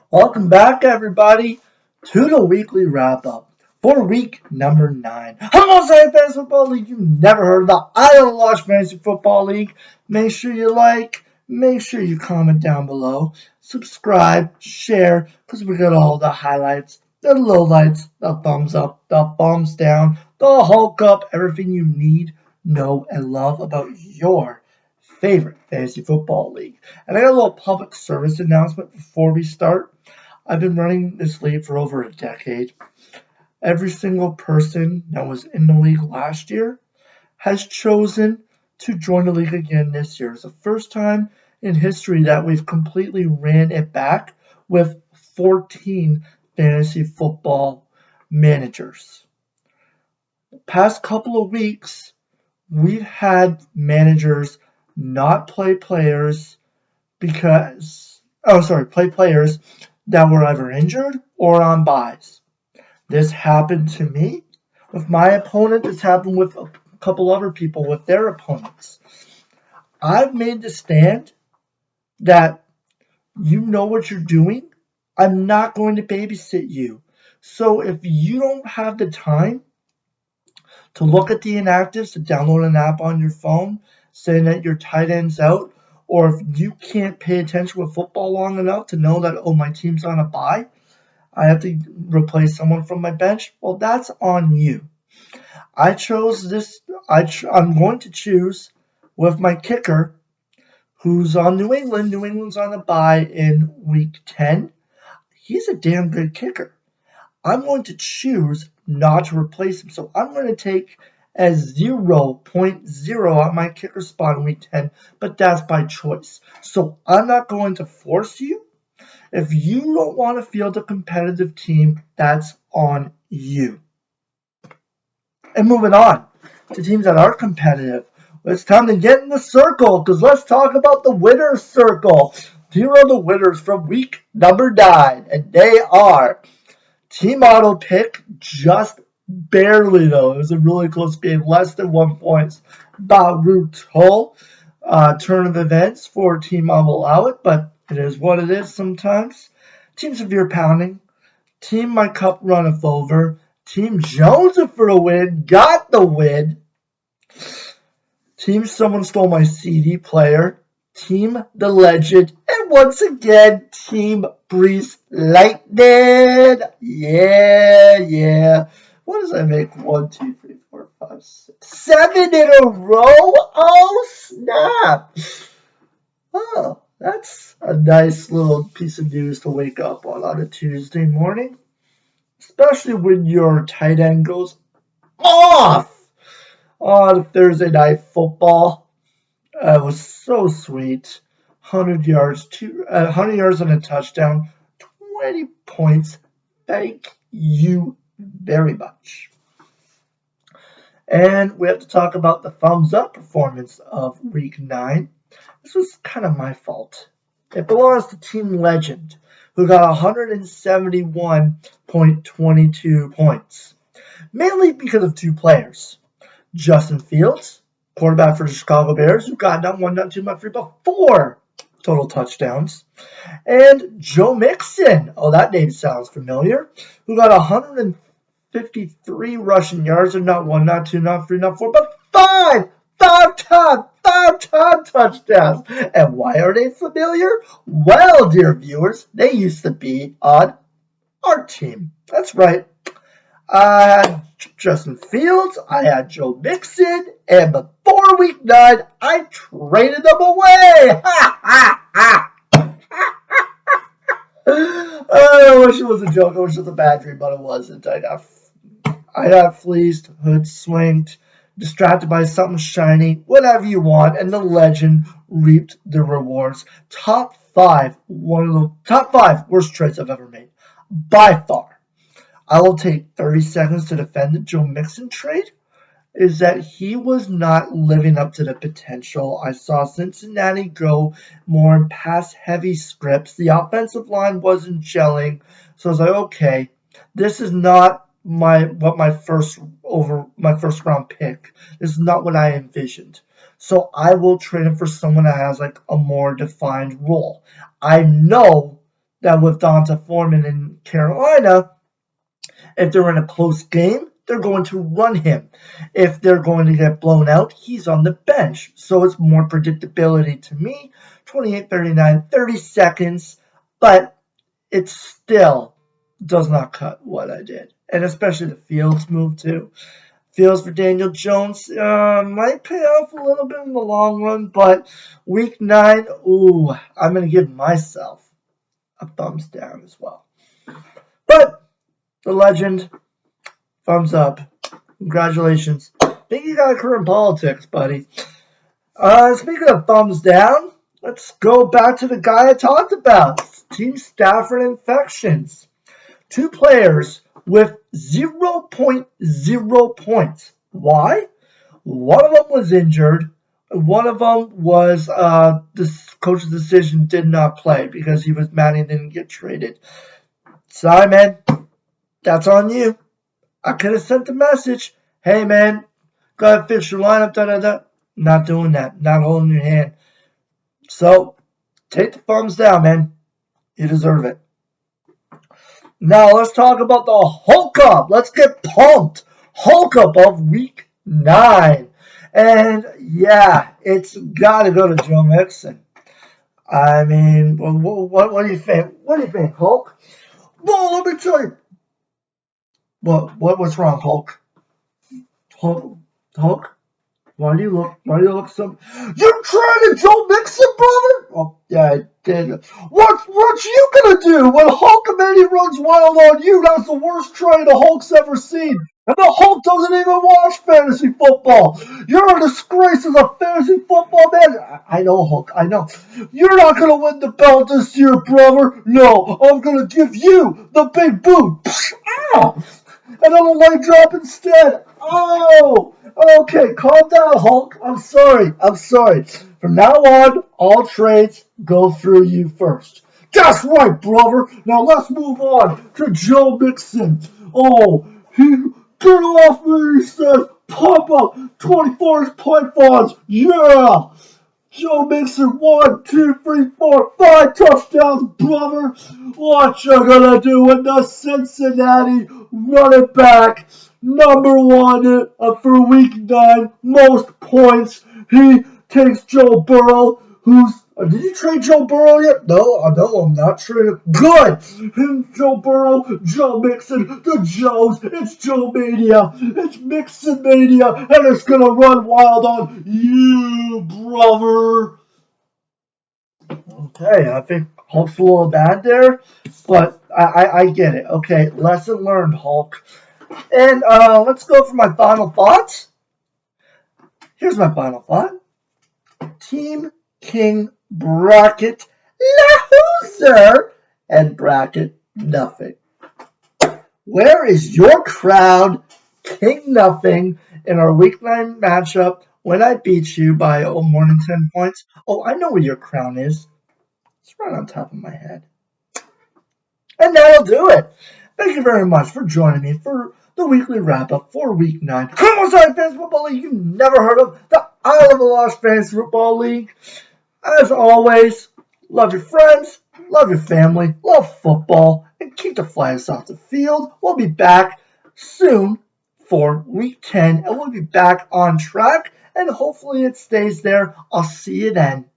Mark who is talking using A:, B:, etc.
A: Welcome back, everybody, to the weekly wrap up for week number 9. Homicide Fantasy Football League. You never heard of the Loche Fantasy Football League. Make sure you like, make sure you comment down below, subscribe, share, because we got all the highlights, the lowlights, the thumbs up, the thumbs down, the Hulk up, everything you need, know, and love about your favorite fantasy football league. And I got a little public service announcement before we start. I've been running this league for over a decade. Every single person that was in the league last year has chosen to join the league again this year. It's the first time in history that we've completely ran it back with 14 fantasy football managers. The past couple of weeks, we've had managers not play players play players that were either injured or on buys. This happened to me with my opponent. This happened with a couple other people with their opponents. I've made the stand that you know what you're doing. I'm not going to babysit you. So if you don't have the time to look at the inactives, to download an app on your phone saying that your tight end's out, or if you can't pay attention with football long enough to know that, oh, my team's on a bye, I have to replace someone from my bench, well, that's on you. I chose this. I'm going to choose with my kicker, who's on New England. New England's on a bye in week 10. He's a damn good kicker. I'm going to choose not to replace him. So I'm going to take a 0.0 on my kicker spot in week 10, but that's by choice. So I'm not going to force you. If you don't want to field a competitive team, that's on you. And moving on to teams that are competitive, it's time to get in the circle because let's talk about the winner's circle. Here are the winners from week number 9, and they are Team Auto Pick, just barely though. It was a really close game, less than 1 point. Baruto, turn of events for Team I Will Allow It, but it is what it is sometimes. Team Severe Pounding, Team My Cup Runneth Over, Team Jones for the win, got the win. Team Someone Stole My CD Player, Team The Legend, and once again, Team Breeze Lightning. Yeah. What does that make? 1, 2, 3, 4, 5, 6, 7 in a row? Oh, snap. Oh, that's a nice little piece of news to wake up on a Tuesday morning, especially when your tight end goes off on Thursday Night Football. It was so sweet. 100 yards, 100 yards and a touchdown, 20 points. Thank you very much. And we have to talk about the thumbs up performance of week 9. This was kind of my fault. It belongs to Team Legend, who got 171.22 points, mainly because of 2 players. Justin Fields, quarterback for the Chicago Bears, who got not 1, not 2, not 3, but 4 total touchdowns. And Joe Mixon, oh, that name sounds familiar, who got 153 rushing yards, and not 1, not 2, not 3, not 4, but 5 touchdowns. And why are they familiar? Well, dear viewers, they used to be on our team. That's right. I had Justin Fields, I had Joe Mixon, and before week 9, I traded them away. I wish it was a joke. I wish it was a bad dream, but it wasn't. I got fleeced, hood swinked, distracted by something shiny, whatever you want, and the legend reaped the rewards. One of the top 5 worst trades I've ever made, by far. I will take 30 seconds to defend the Joe Mixon trade, is that he was not living up to the potential. I saw Cincinnati go more in pass-heavy scripts. The offensive line wasn't gelling, so I was like, okay, this is not my first round pick. This is not what I envisioned. So I will trade him for someone that has like a more defined role. I know that with Donta Foreman in Carolina, if they're in a close game, they're going to run him. If they're going to get blown out, he's on the bench. So it's more predictability to me. 28-39, 30 seconds, but it still does not cut what I did. And especially the Fields move too. Fields for Daniel Jones might pay off a little bit in the long run, but week 9, ooh, I'm going to give myself a thumbs down as well. But the legend, thumbs up. Congratulations. Think you got a career in politics, buddy. Speaking of thumbs down, let's go back to the guy I talked about. Team Stafford infections. 2 players with 0.0 points. Why? One of them was injured. One of them was this coach's decision did not play because he was mad and didn't get traded. Sorry, man. That's on you. I could have sent the message. Hey, man, gotta fix your lineup, da-da-da. Not doing that. Not holding your hand. So, take the thumbs down, man. You deserve it. Now, let's talk about the Hulk Up. Let's get pumped. Hulk Up of week 9. And, yeah, it's got to go to Joe Mixon. I mean, what do you think? What do you think, Hulk? Well, let me tell you. What's wrong, Hulk? Hulk? Why do you look so... You traded Joe Mixon, brother? Oh, yeah, I did. What you gonna do when Hulkamania runs wild on you? That's the worst trade the Hulk's ever seen. And the Hulk doesn't even watch fantasy football. You're a disgrace as a fantasy football man. I know, Hulk, I know. You're not gonna win the belt this year, brother. No, I'm gonna give you the big boot. Ow! And on a leg drop instead. Oh! Okay, calm down, Hulk. I'm sorry. From now on, all trades go through you first. That's right, brother. Now let's move on to Joe Mixon. Oh, he get off me, he says. Pump up 24 pythons. Yeah! Joe Mixon, 1, 2, 3, 4, 5 touchdowns, brother. What you gonna do with the Cincinnati running back? Number 1 for week 9, most points. He takes Joe Burrow, who's... Did you trade Joe Burrow yet? No, I'm not trading. Good! Joe Burrow, Joe Mixon, the Joes. It's Joe Mania. It's Mixon Mania. And it's going to run wild on you, brother. Okay, I think Hulk's a little bad there. But I get it. Okay, lesson learned, Hulk. And let's go for my final thoughts. Here's my final thought. Team King bracket loser and bracket nothing. Where is your crown, King Nothing, in our week 9 matchup when I beat you by more than 10 points? Oh, I know where your crown is. It's right on top of my head. And that'll do it. Thank you very much for joining me for the weekly wrap-up for Week 9. Come on, Fantasy Football League you've never heard of, the Isle of the Lost Fantasy Football League. As always, love your friends, love your family, love football, and keep the flags off the field. We'll be back soon for Week 10, and we'll be back on track, and hopefully it stays there. I'll see you then.